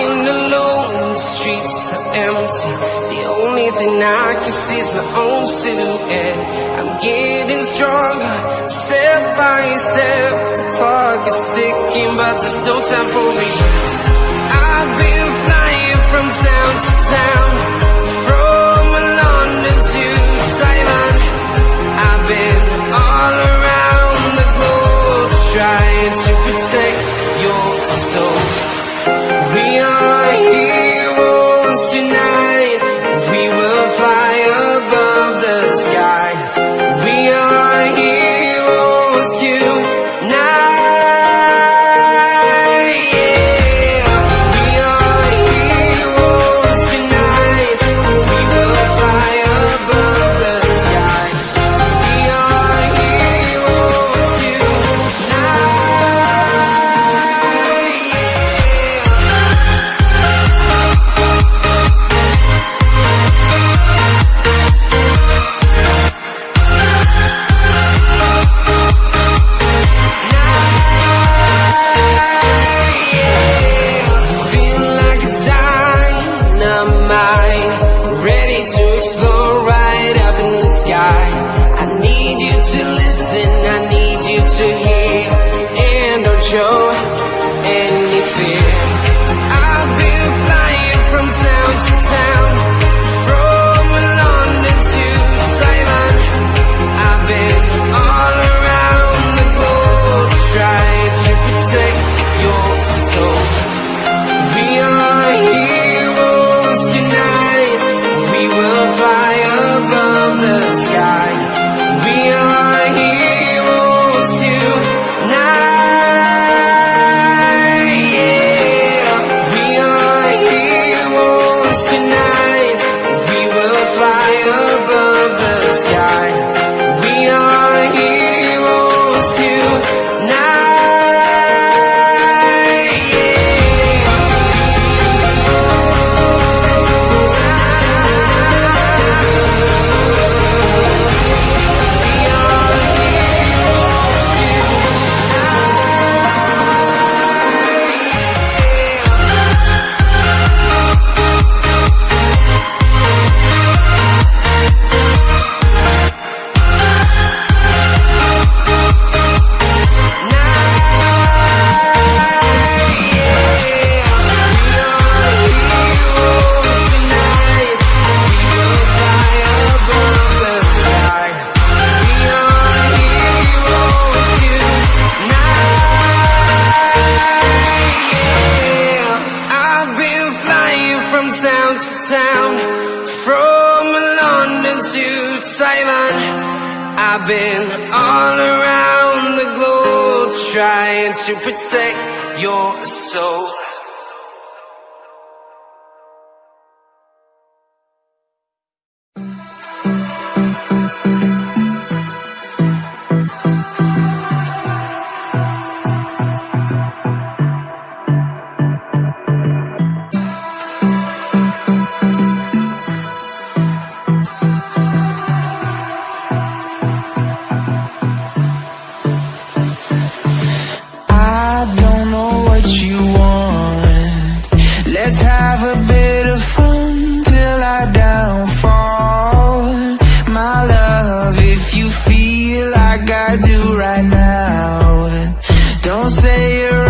Lying alone, the streets are empty. The only thing I can see is my own silhouette. I'm getting stronger, step by step. The clock is ticking, but there's no time for regrets. I've been flying from town to town, from London to Taiwan. I've been all around the globe, trying to protect your soul. We are heroes tonight. We will fly above the sky. We are heroes tonight. Show any fear. I've been flying from town to town, from London to Taiwan. I've been all around the globe, trying to protect your soul. We are heroes tonight. We will fly above the sky. We are heroes tonight. Sky. We are heroes tonight. From town to town, from London to Taiwan. I've been all around the globe, trying to protect your soul. Let's have a bit of fun till I downfall. My love, if you feel like I do right now,